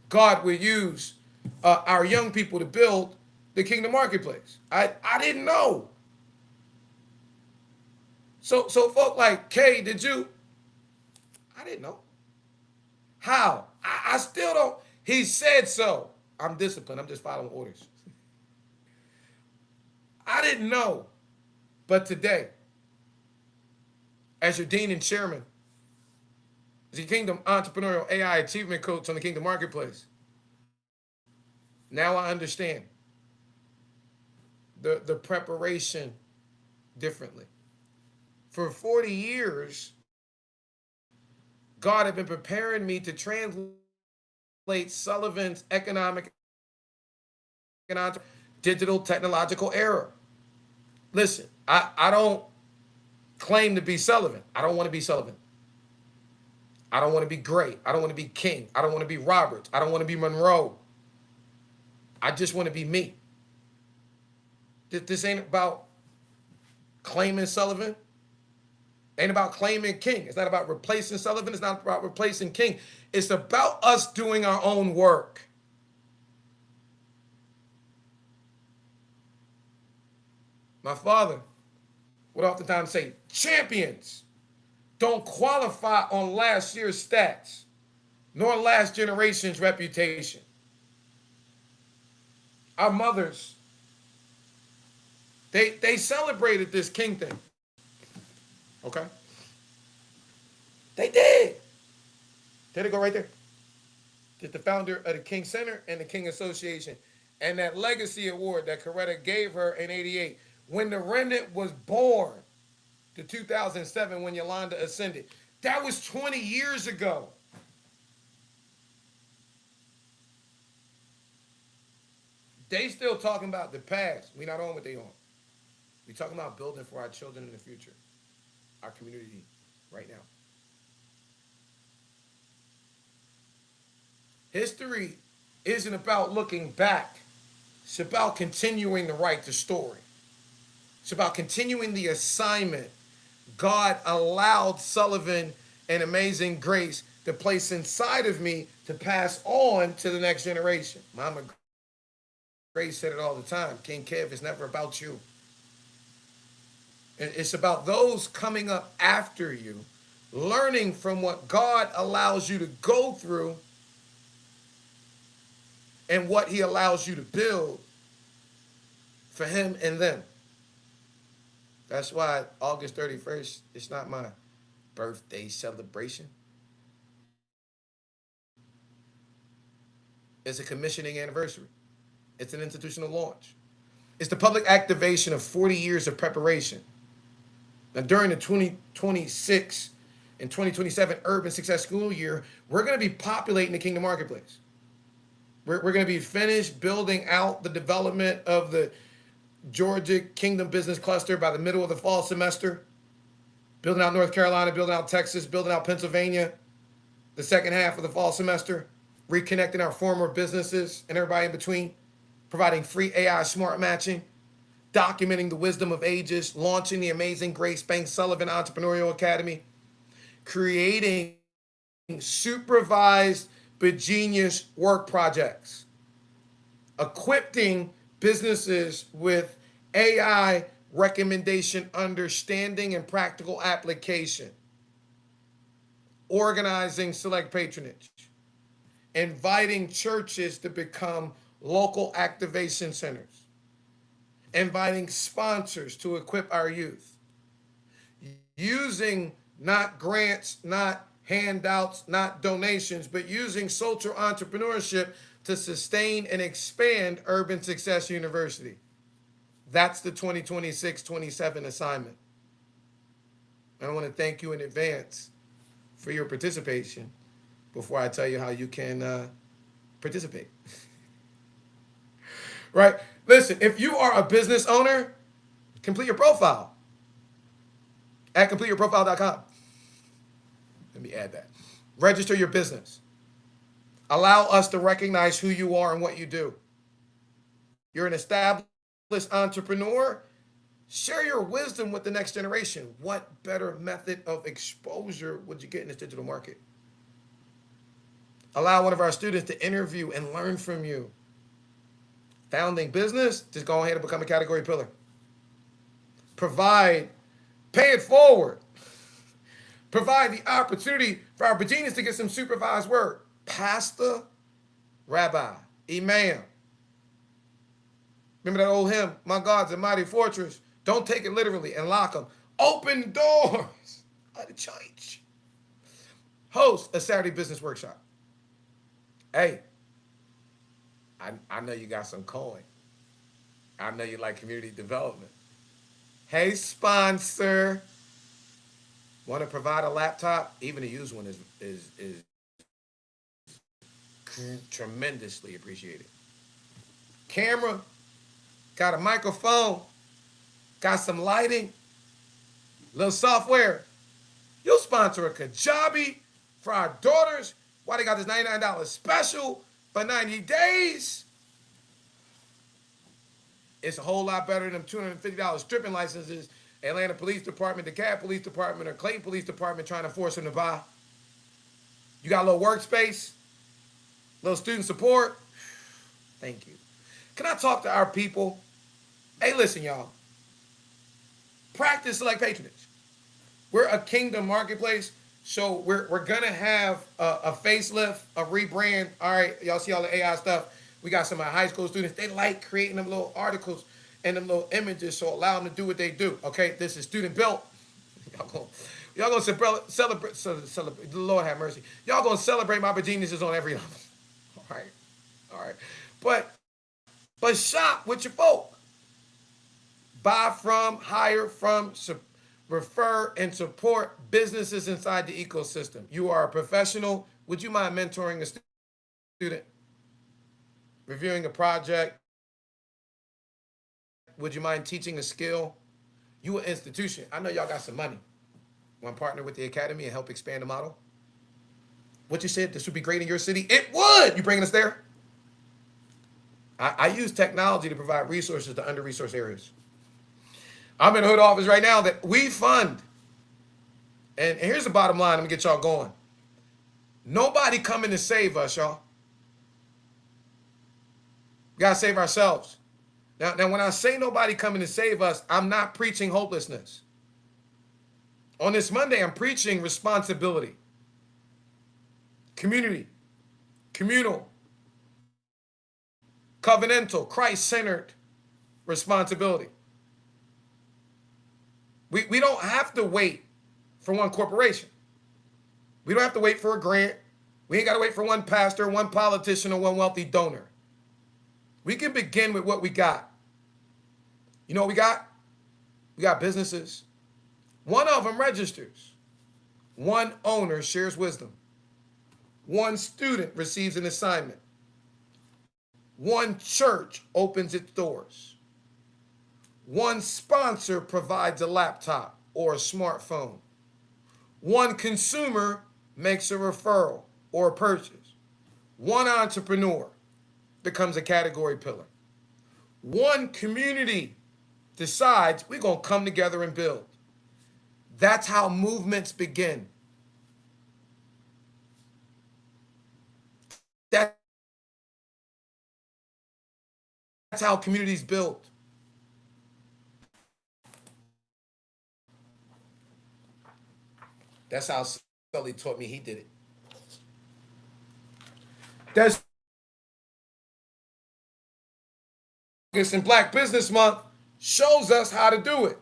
[SPEAKER 1] God would use our young people to build the Kingdom Marketplace. I didn't know. So folk like, Kay, did you? I didn't know. How? I still don't. He said so. I'm disciplined. I'm just following orders. I didn't know. But today, as your dean and chairman, as your Kingdom Entrepreneurial AI Achievement Coach on the Kingdom Marketplace, now I understand the preparation differently. For 40 years, God had been preparing me to translate Sullivan's economic and digital technological era. Listen, I don't claim to be Sullivan. I don't want to be Sullivan. I don't want to be Gray. I don't want to be King. I don't want to be Roberts. I don't want to be Monroe. I just want to be me. This ain't about claiming Sullivan. Ain't about claiming King. It's not about replacing Sullivan. It's not about replacing King. It's about us doing our own work. My father would oftentimes say, champions don't qualify on last year's stats, nor last generation's reputation. Our mothers, they celebrated this King thing. Okay? They did. There they go right there. Just the founder of the King Center and the King Association. And that legacy award that Coretta gave her in 88. When the remnant was born, to 2007 when Yolanda ascended. That was 20 years ago. They still talking about the past. We not on what they on. We talking about building for our children in the future. Our community right now. History isn't about looking back. It's about continuing to write the story. It's about continuing the assignment God allowed Sullivan and Amazing Grace to place inside of me to pass on to the next generation. Mama Grace said it all the time. King Kev, it's never about you. It's about those coming up after you, learning from what God allows you to go through and what he allows you to build for him and them. That's why August 31st, it's not my birthday celebration. It's a commissioning anniversary. It's an institutional launch. It's the public activation of 40 years of preparation. Now, during the 2026 and 2027 Urban Success School year, we're going to be populating the Kingdom Marketplace. We're going to be finished building out the development of the Georgia Kingdom Business Cluster by the middle of the fall semester, building out North Carolina, building out Texas, building out Pennsylvania, the second half of the fall semester, reconnecting our former businesses and everybody in between, providing free AI smart matching, documenting the wisdom of ages, launching the Amazing Grace Bank Sullivan Entrepreneurial Academy, creating supervised but genius work projects, equipping businesses with AI recommendation understanding and practical application, organizing select patronage, inviting churches to become local activation centers, inviting sponsors to equip our youth, using not grants, not handouts, not donations, but using social entrepreneurship to sustain and expand Urban Success University. That's the 2026-27 assignment. I want to thank you in advance for your participation before I tell you how you can participate. Right? Listen, if you are a business owner, complete your profile at completeyourprofile.com. Let me add that. Register your business. Allow us to recognize who you are and what you do. You're an established entrepreneur. Share your wisdom with the next generation. What better method of exposure would you get in this digital market? Allow one of our students to interview and learn from you. Founding business, just go ahead and become a category pillar. Pay it forward. Provide the opportunity for our genius to get some supervised work. Pastor, rabbi, imam. Remember that old hymn, My God's a Mighty Fortress. Don't take it literally and lock them. Open doors of the church. Host a Saturday business workshop. Hey, I know you got some coin. I know you like community development. Hey, sponsor. Want to provide a laptop? Even a used one is tremendously appreciated. Camera, got a microphone, got some lighting, little software. You'll sponsor a Kajabi for our daughters. Why they got this $99 special for 90 days? It's a whole lot better than $250 stripping licenses Atlanta Police Department, DeKalb Police Department, or Clayton Police Department trying to force them to buy. You got a little workspace, little student support. Thank you. Can I talk to our people? Hey, listen, y'all. Practice select patronage. We're a Kingdom Marketplace, so we're going to have a facelift, a rebrand. All right, y'all see all the AI stuff. We got some of our high school students. They like creating them little articles and them little images, so allow them to do what they do. Okay, this is student built. Y'all gonna celebrate. The Lord have mercy. Y'all gonna celebrate my geniuses on every level. All right. But shop with your folk. Buy from, hire from, refer, and support businesses inside the ecosystem. You are a professional. Would you mind mentoring a student? Reviewing a project? Would you mind teaching a skill? You an institution. I know y'all got some money. Want to partner with the academy and help expand the model? What you said, this would be great in your city? It would. You bringing us there? I use technology to provide resources to under-resourced areas. I'm in a hood office right now that we fund. And here's the bottom line. Let me get y'all going. Nobody coming to save us, y'all. We got to save ourselves. Now, when I say nobody coming to save us, I'm not preaching hopelessness. On this Monday, I'm preaching responsibility, community, communal, covenantal, Christ-centered responsibility. We don't have to wait for one corporation. We don't have to wait for a grant. We ain't got to wait for one pastor, one politician, or one wealthy donor. We can begin with what we got. You know what we got? We got businesses. One of them registers. One owner shares wisdom. One student receives an assignment. One church opens its doors. One sponsor provides a laptop or a smartphone. One consumer makes a referral or a purchase. One entrepreneur becomes a category pillar. One community decides we're going to come together and build. That's how movements begin. That's how communities build. That's how Sully taught me he did it. That's August in Black Business Month shows us how to do it.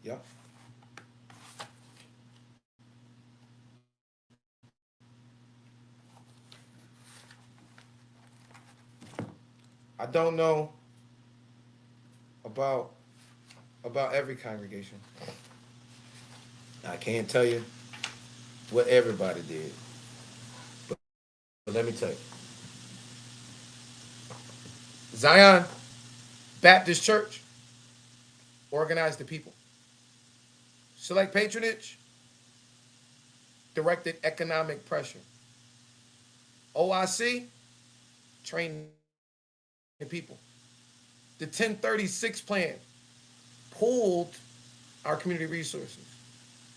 [SPEAKER 1] Yep. I don't know about every congregation. I can't tell you what everybody did. But let me tell you. Zion Baptist Church organized the people. Select Patronage directed economic pressure. OIC trained the people. The 1036 plan pooled our community resources.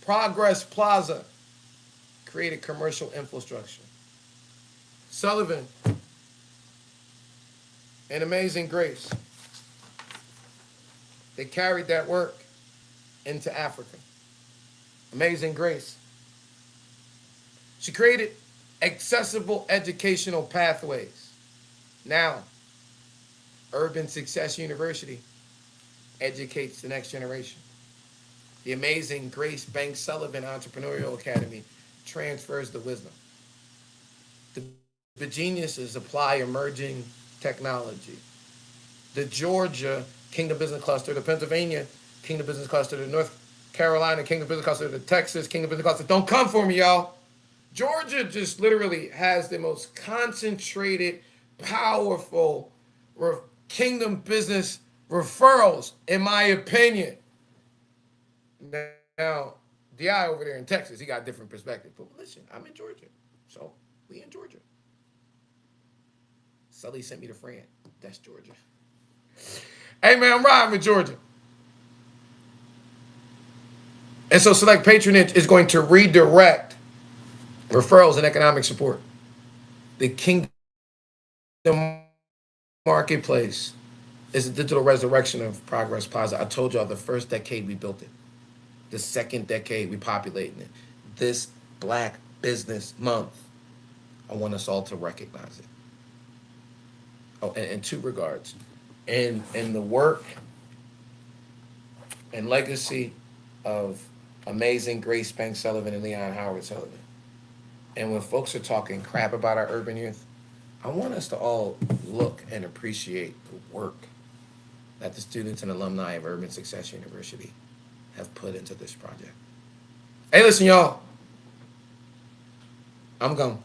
[SPEAKER 1] Progress Plaza created commercial infrastructure. Sullivan and Amazing Grace, they carried that work into Africa. Amazing Grace. She created accessible educational pathways. Now, Urban Success University educates the next generation. The Amazing Grace Bank Sullivan Entrepreneurial Academy transfers the wisdom. The geniuses apply emerging technology. The Georgia Kingdom Business Cluster, the Pennsylvania Kingdom Business Cluster, the North Carolina Kingdom Business Cluster, the Texas Kingdom Business Cluster. Don't come for me, y'all. Georgia just literally has the most concentrated, powerful kingdom business referrals, in my opinion. Now, DI over there in Texas, he got a different perspective. But listen, I'm in Georgia. So we in Georgia. Sully sent me to France. That's Georgia. Hey, man, I'm riding with Georgia. And so Select Patronage is going to redirect referrals and economic support. The Kingdom Marketplace is a digital resurrection of Progress Plaza. I told y'all the first decade we built it. The second decade we populated it. This Black Business Month, I want us all to recognize it. Oh, and in two regards. In the work and legacy of Amazing Grace Bank Sullivan and Leon Howard Sullivan. And when folks are talking crap about our urban youth, I want us to all look and appreciate the work that the students and alumni of Urban Success University have put into this project. Hey, listen, y'all. I'm gone.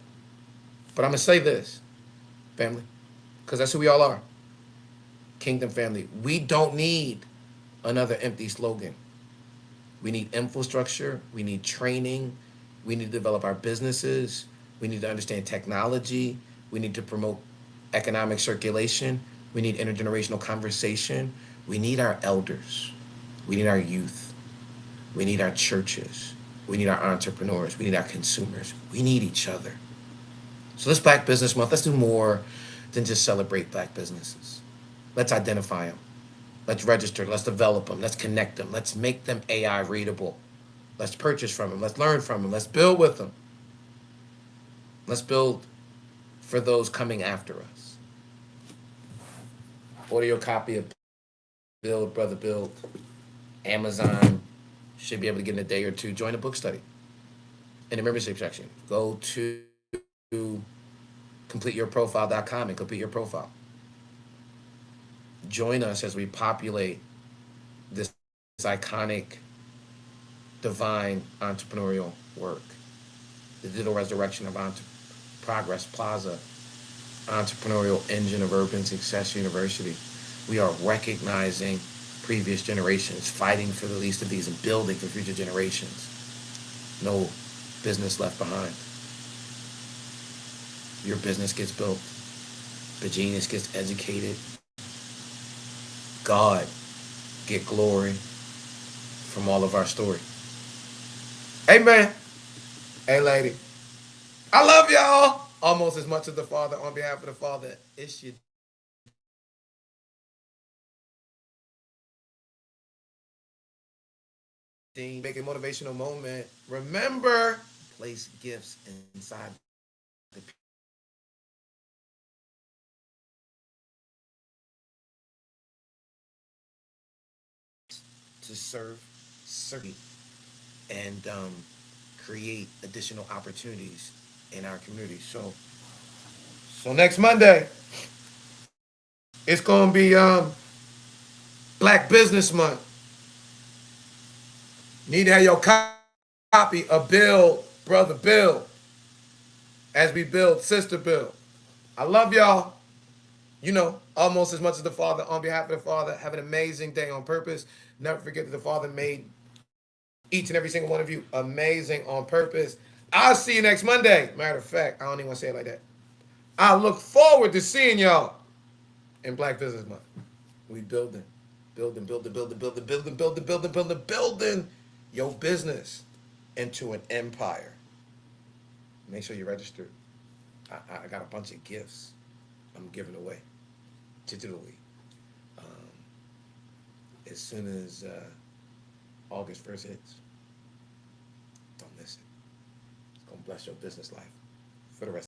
[SPEAKER 1] But I'm going to say this, family, because that's who we all are. Kingdom family, we don't need another empty slogan. We need infrastructure. We need training. We need to develop our businesses. We need to understand technology. We need to promote economic circulation. We need intergenerational conversation. We need our elders. We need our youth. We need our churches. We need our entrepreneurs. We need our consumers. We need each other. So this Black Business Month, let's do more than just celebrate Black businesses. Let's identify them. Let's register. Let's develop them. Let's connect them. Let's make them AI readable. Let's purchase from them. Let's learn from them. Let's build with them. Let's build for those coming after us. Order your copy of Build, Brother Build. Amazon should be able to get in a day or two. Join a book study in the membership section. Go to completeyourprofile.com and complete your profile. Join us as we populate this iconic, divine entrepreneurial work. The digital resurrection of Progress Plaza, entrepreneurial engine of urban success university. We are recognizing previous generations, fighting for the least of these and building for future generations. No business left behind. Your business gets built. The genius gets educated. God get glory from all of our story. Amen. Hey, lady. I love y'all almost as much as the Father. On behalf of the Father, it's your Dean. Make a motivational moment. Remember, place gifts inside the to serve, and create additional opportunities in our community. So next Monday, it's gonna be Black Business Month. Need to have your copy of Bill, Brother Bill, as we build Sister Bill. I love y'all. You know, almost as much as the Father. On behalf of the Father, have an amazing day on purpose. Never forget that the Father made each and every single one of you amazing on purpose. I'll see you next Monday. Matter of fact, I don't even want to say it like that. I look forward to seeing y'all in Black Business Month. We building your business into an empire. Make sure you register. I got a bunch of gifts I'm giving away digitally. Um, as soon as August 1st hits, don't miss it. It's going to bless your business life for the rest.